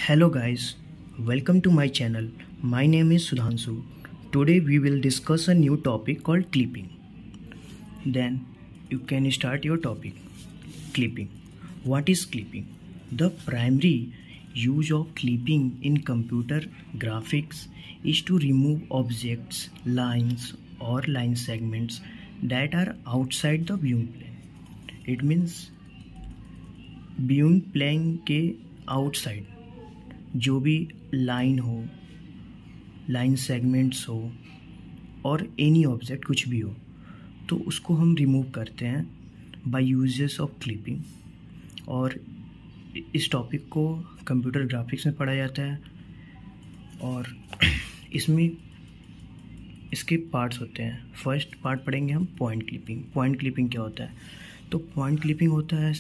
Hello guys, welcome to my channel. My name is Sudhanshu. Today we will discuss a new topic called clipping. Then you can start your topic. Clipping. What is clipping? The primary use of clipping in computer graphics is to remove objects, lines or line segments that are outside the viewing plane. It means viewing plane के outside जो भी line हो, line segments हो और any object कुछ भी हो तो उसको हम रिमूव करते हैं बाय यूजेस ऑफ क्लिपिंग। और इस टॉपिक को कंप्यूटर ग्राफिक्स में पढ़ा जाता है और इसमें इसके पार्ट्स होते हैं। फर्स्ट पार्ट पढ़ेंगे हम पॉइंट क्लिपिंग। पॉइंट क्लिपिंग क्या होता है? तो पॉइंट क्लिपिंग होता है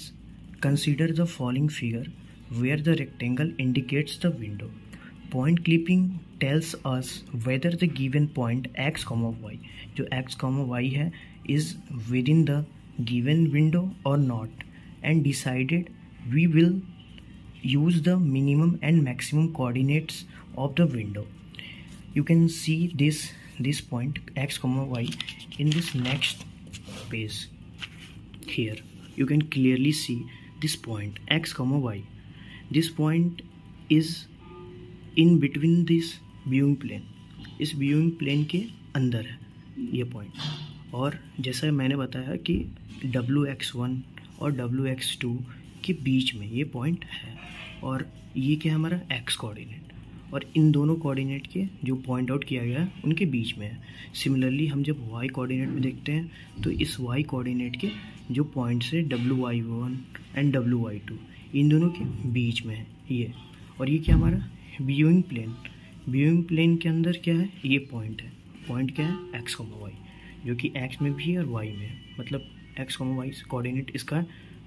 consider the following figure where the rectangle indicates the window. Point clipping tells us whether the given point x, y जो x, y है is within the given window or not, and decided we will use the minimum and maximum coordinates of the window. You can see this point x, y in this next page. Here you can clearly see this point x, y. This point is in between this viewing plane. इस viewing plane के अंदर है ये point। और जैसा मैंने बताया कि wx1 और wx2 के बीच में ये point है और ये क्या है हमारा x कोऑर्डिनेट, और इन दोनों कोऑर्डिनेट के जो पॉइंट आउट किया गया है उनके बीच में है। सिमिलरली हम जब y कोऑर्डिनेट में देखते हैं तो इस y कोऑर्डिनेट के जो पॉइंट्स है wy1 एंड wy2 इन दोनों के बीच में है ये। और ये क्या हमारा व्यूइंग प्लेन, व्यूइंग प्लेन के अंदर क्या है ये पॉइंट है। पॉइंट क्या है x, y जो कि x में भी है और y में है, मतलब x, y कोऑर्डिनेट इसका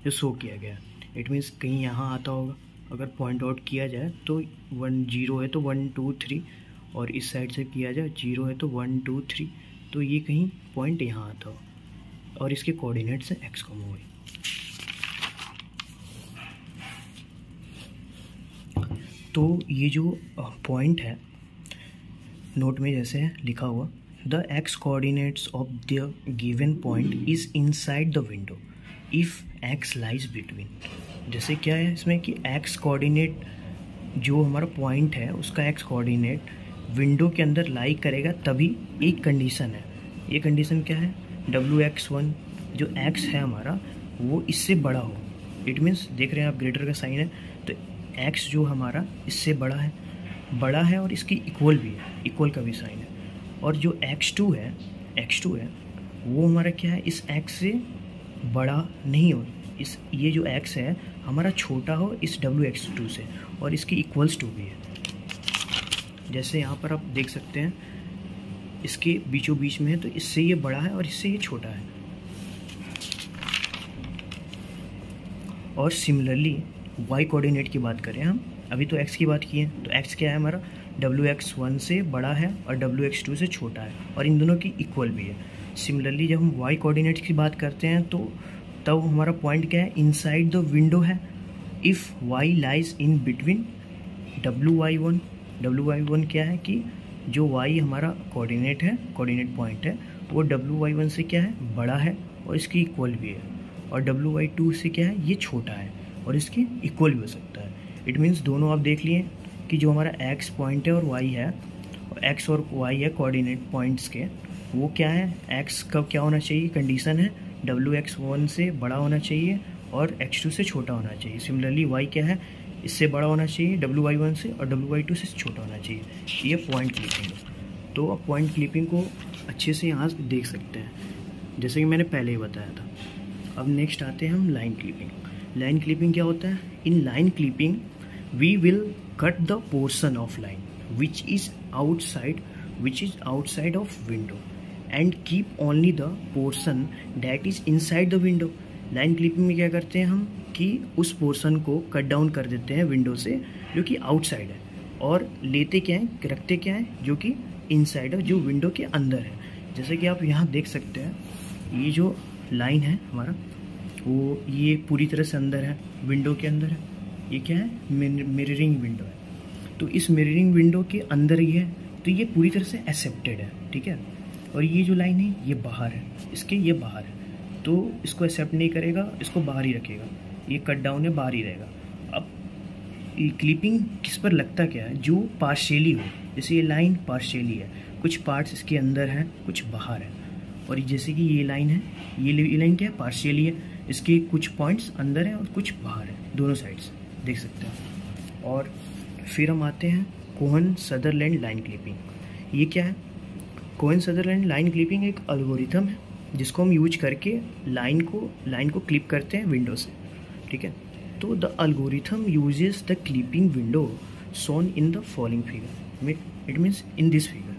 जो शो किया गया। इट मीन्स कहीं यहाँ आता होगा, अगर पॉइंट आउट किया जाए तो 1 0 है तो 1 2 3, और इस साइड से किया जाए 0 है तो 1 2 3, तो ये कहीं पॉइंट यहाँ आता हो और इसके कोऑर्डिनेट्स है x, y। तो ये जो पॉइंट है नोट में जैसे है लिखा हुआ, the x coordinates of the given point is inside the window if x lies between. जैसे क्या है इसमें कि एक्स कोऑर्डिनेट जो हमारा पॉइंट है उसका एक्स कोऑर्डिनेट विंडो के अंदर लाई करेगा तभी एक कंडीशन है। ये कंडीशन क्या है? wx1 जो एक्स है हमारा वो इससे बड़ा हो। इट मीन्स देख रहे हैं आप ग्रेटर का साइन है तो x जो हमारा इससे बड़ा है और इसकी इक्वल भी है, इक्वल का भी साइन है। और जो x2 है वो हमारा क्या है इस x से बड़ा नहीं हो, इस ये जो x है हमारा छोटा हो इस wx2 से, और इसकी इक्वल्स टू भी है। जैसे यहाँ पर आप देख सकते हैं इसके बीचों बीच में है तो इससे ये बड़ा है और इससे ये छोटा है। और सिमिलरली y कोऑर्डिनेट की बात करें हम, अभी तो x की बात की है, तो x क्या है हमारा wx1 से बड़ा है और wx2 से छोटा है और इन दोनों की इक्वल भी है। सिमिलरली जब हम y कोऑर्डिनेट की बात करते हैं तो तब हमारा पॉइंट क्या है इनसाइड द विंडो है if y lies in between wy1 क्या है कि जो y हमारा कोऑर्डिनेट है, कोऑर्डिनेट पॉइंट है, वो wy1 से क्या है बड़ा है और इसकी इक्वल भी है, और wy2 से क्या है ये छोटा है और इसके इक्वल भी हो सकता है। इट मीन्स दोनों आप देख लिए कि जो हमारा x पॉइंट है और y है, और x और y है कोऑर्डिनेट पॉइंट्स के, वो क्या है x का क्या होना चाहिए कंडीशन है wx1 से बड़ा होना चाहिए और x2 से छोटा होना चाहिए। सिमिलरली y क्या है इससे बड़ा होना चाहिए wy1 से और wy2 से छोटा होना चाहिए। ये पॉइंट क्लिपिंग है। तो आप पॉइंट क्लिपिंग को अच्छे से यहाँ देख सकते हैं जैसे कि मैंने पहले ही बताया था। अब नेक्स्ट आते हैं हम लाइन क्लिपिंग। लाइन क्लिपिंग क्या होता है? In line clipping we will cut the portion of line which is outside of window and keep only the portion that is inside the window. Line clipping में क्या करते हैं हम कि उस पोर्शन को कट डाउन कर देते हैं विंडो से जो कि आउटसाइड है, और लेते क्या है रखते क्या है जो कि इनसाइड है, जो विंडो के अंदर है। जैसे कि आप यहाँ देख सकते हैं ये जो लाइन है हमारा वो ये पूरी तरह से अंदर है, विंडो के अंदर है। ये क्या है मिररिंग विंडो है, तो इस मिररिंग विंडो के अंदर ही है, तो ये पूरी तरह से एक्सेप्टेड है, ठीक है। और ये जो लाइन है ये बाहर है, इसके ये बाहर है, तो इसको एक्सेप्ट नहीं करेगा, इसको बाहर ही रखेगा, ये कट डाउन है, बाहर ही रहेगा। अब ये क्लिपिंग किस पर लगता क्या है, जो पार्शियली हो, जैसे ये लाइन पार्शियली है, कुछ पार्ट्स इसके अंदर हैं कुछ बाहर है। और जैसे कि ये लाइन है, ये लाइन क्या है, पार्शियली है, इसके कुछ पॉइंट्स अंदर हैं और कुछ बाहर है, दोनों साइड्स देख सकते हैं। और फिर हम आते हैं कोहन सदरलैंड लाइन क्लिपिंग। ये क्या है, कोहन सदरलैंड लाइन क्लिपिंग एक एल्गोरिथम है जिसको हम यूज करके लाइन को क्लिप करते हैं विंडो से, ठीक है। तो the algorithm uses the clipping window shown in the following figure, it means in this figure,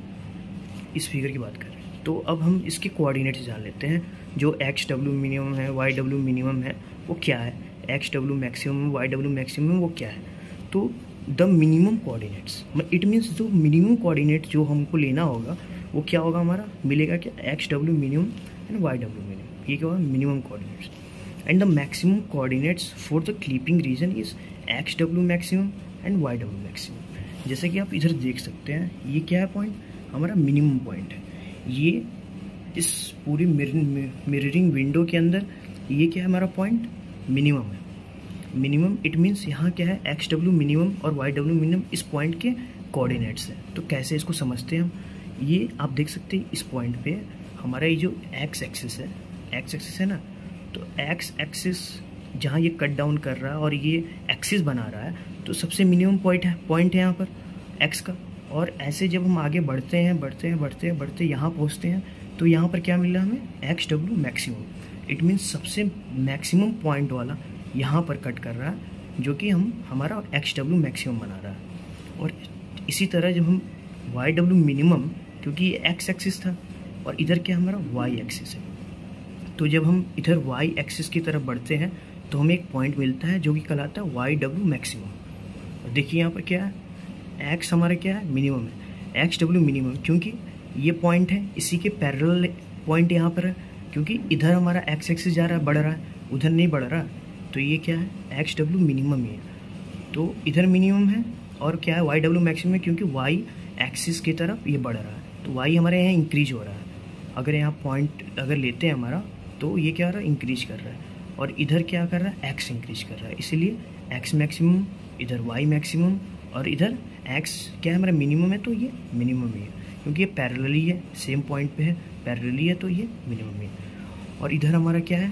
इस फिगर की बात कर रहे हैं। तो अब हम इसके कोऑर्डिनेट्स जान लेते हैं, जो एक्स डब्ल्यू मिनिमम है, वाई डब्ल्यू मिनिमम है, वो क्या है, X W maximum, Y W maximum वो क्या है। तो the minimum coordinates, it means जो मिनिमम कोऑर्डिनेट जो हमको लेना होगा वो क्या होगा, हमारा मिलेगा क्या, X W minimum and Y W minimum, ये क्या होगा, minimum coordinates. And the maximum coordinates for the clipping region is X W maximum and Y W maximum. जैसे कि आप इधर देख सकते हैं, ये क्या है पॉइंट, हमारा मिनिमम पॉइंट है। ये इस पूरी मिररिंग विंडो के अंदर ये क्या है, हमारा पॉइंट मिनिमम है। मिनिमम इट मीन्स यहाँ क्या है, एक्स डब्ल्यू मिनिमम और वाई डब्ल्यू मिनिमम इस पॉइंट के कोऑर्डिनेट्स हैं। तो कैसे इसको समझते हैं हम, ये आप देख सकते हैं इस पॉइंट पे हमारा ये जो एक्स एक्सिस है ना, तो एक्स एक्सिस जहाँ ये कट डाउन कर रहा है और ये एक्सिस बना रहा है, तो सबसे मिनिमम पॉइंट है यहाँ पर एक्स का। और ऐसे जब हम आगे बढ़ते हैं यहाँ पहुँचते हैं, तो यहाँ पर क्या मिल रहा है हमें, x W maximum, it means सबसे मैक्सिमम पॉइंट वाला यहाँ पर कट कर रहा है, जो कि हमारा एक्स डब्ल्यू मैक्सिमम बना रहा है। और इसी तरह जब हम वाई डब्ल्यू मिनिमम, क्योंकि ये एक्स एक्सिस था और इधर क्या हमारा वाई एक्सिस है, तो जब हम इधर वाई एक्सिस की तरफ बढ़ते हैं तो हमें एक पॉइंट मिलता है जो कि कहलाता है वाई डब्ल्यू मैक्सिमम। और देखिए यहाँ पर क्या है, एक्स हमारा क्या है, मिनिमम है, एक्स डब्ल्यू मिनिमम, क्योंकि ये पॉइंट है, इसी के पैरेलल पॉइंट यहाँ पर है, क्योंकि इधर हमारा एक्स एक्सिस जा रहा है, बढ़ रहा है, उधर नहीं बढ़ रहा, तो ये क्या है, एक्स डब्ल्यू मिनिमम ही है। तो इधर मिनिमम है और क्या है, वाई डब्ल्यू मैक्सिमम है, क्योंकि वाई एक्सिस की तरफ ये बढ़ रहा है, तो वाई हमारे यहाँ इंक्रीज हो रहा है। अगर यहाँ पॉइंट अगर लेते हैं हमारा, तो ये क्या हो रहा है, इंक्रीज कर रहा है, और इधर क्या कर रहा है, एक्स इंक्रीज कर रहा है, इसीलिए एक्स मैक्सिमम, इधर वाई मैक्सिमम, और इधर एक्स क्या है हमारा मिनिमम है, तो ये मिनिमम ही है, क्योंकि ये पैरेलली है, सेम पॉइंट पे है, पैरेलली है, तो ये मिनिमम ही है। और इधर हमारा क्या है,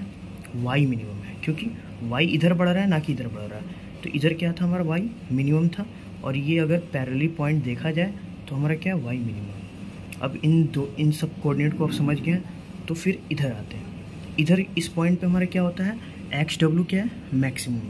वाई मिनिमम है, क्योंकि वाई इधर बढ़ रहा है ना कि इधर बढ़ रहा है, तो इधर क्या था, हमारा वाई मिनिमम था, और ये अगर पैरेलली पॉइंट देखा जाए तो हमारा क्या है, वाई मिनिमम। अब इन सब कोऑर्डिनेट को आप समझ गए हैं, तो फिर इधर आते हैं। इधर इस पॉइंट पे हमारा क्या होता है, एक्स डब्ल्यू क्या है, मैक्सिमम,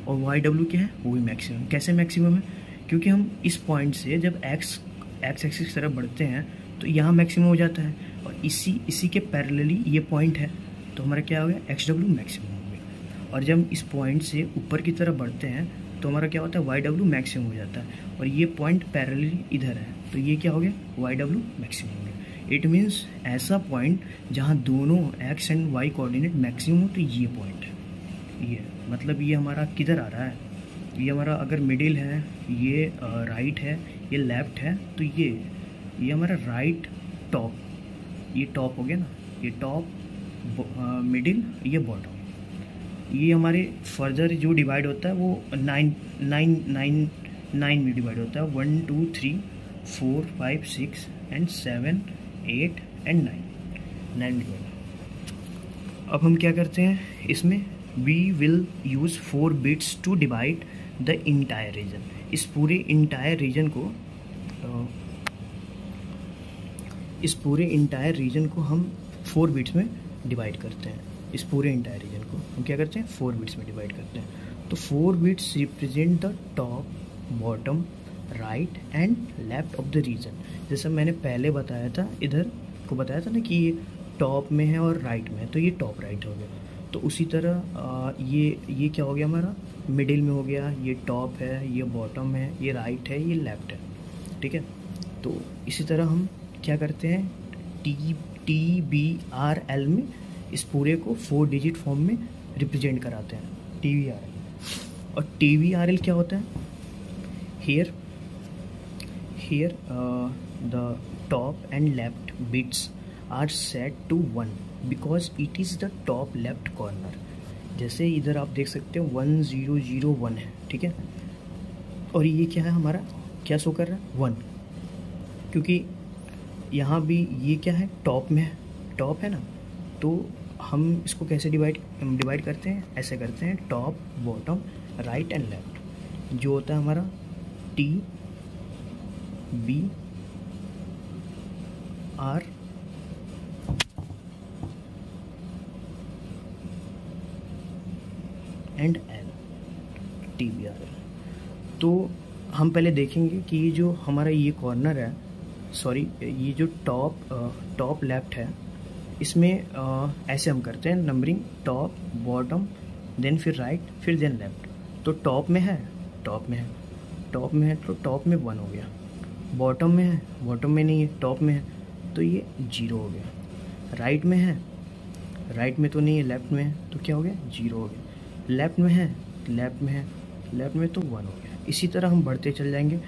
और वाई डब्ल्यू क्या है, वो भी मैक्सिमम। कैसे मैक्सिमम है, क्योंकि हम इस पॉइंट से जब एक्स एक्सिस की तरफ बढ़ते हैं तो यहाँ मैक्सिमम हो जाता है, और इसी के पैरेलली ये पॉइंट है, तो हमारा क्या हो गया, एक्स डब्ल्यू मैक्सिमम हो गया। और जब इस पॉइंट से ऊपर की तरफ बढ़ते हैं तो हमारा क्या होता है, वाई डब्ल्यू मैक्सिमम हो जाता है, और ये पॉइंट पैरेलली इधर है, तो ये क्या हो गया, वाई डब्ल्यू मैक्सिमम हो गया। इट मीन्स ऐसा पॉइंट जहाँ दोनों X and Y coordinate maximum हो, तो ये पॉइंट है। ये मतलब ये हमारा किधर आ रहा है, ये हमारा अगर मिडिल है, ये राइट है, ये लेफ्ट है, तो ये हमारा राइट टॉप, ये टॉप हो गया ना, ये टॉप, मिडिल, ये बॉटम। ये हमारे फर्दर जो डिवाइड होता है वो 9 में डिवाइड होता है, 1 2 3 4 5 6 एंड 7 8 एंड 9 डिवाइड। अब हम क्या करते हैं इसमें, we will use 4 bits to divide the entire region. इस पूरे इंटायर रीजन को हम 4 बिट्स में डिवाइड करते हैं। इस पूरे इंटायर रीजन को हम क्या करते हैं, 4 बिट्स में डिवाइड करते हैं। तो 4 bits represent the top, bottom, right and left of the region. जैसे मैंने पहले बताया था, इधर को बताया था ना कि ये टॉप में है और राइट में है, तो ये टॉप राइट हो गया। तो उसी तरह ये क्या हो गया, हमारा मिडिल में हो गया, ये टॉप है, ये बॉटम है, ये राइट है, ये लेफ्ट है, ठीक है। तो इसी तरह हम क्या करते हैं, TBRL में इस पूरे को 4 डिजिट फॉर्म में रिप्रेजेंट कराते हैं, TBRL। और TBRL क्या होता है, here here the top and left bits are set to 1 because it is the top left corner. जैसे इधर आप देख सकते हो 1001 है, ठीक है, और ये क्या है हमारा, क्या शो कर रहा है 1, क्योंकि यहाँ भी ये क्या है टॉप में है, टॉप है ना, तो हम इसको कैसे डिवाइड करते हैं, ऐसे करते हैं top bottom right and left, जो होता है हमारा T B R and L, TBRL। तो हम पहले देखेंगे कि ये जो हमारा ये कॉर्नर है, सॉरी ये जो टॉप लेफ्ट है, इसमें ऐसे हम करते हैं नंबरिंग टॉप बॉटम देन फिर राइट फिर देन लेफ्ट। तो टॉप में है तो टॉप में 1 हो गया, बॉटम में है, बॉटम में नहीं है, टॉप में है तो ये 0 हो गया, राइट में है, राइट में तो नहीं है, लेफ्ट में है तो क्या हो गया 0 हो गया, लेफ्ट में है, लेफ्ट में तो 1 हो गया। इसी तरह हम बढ़ते चल जाएंगे।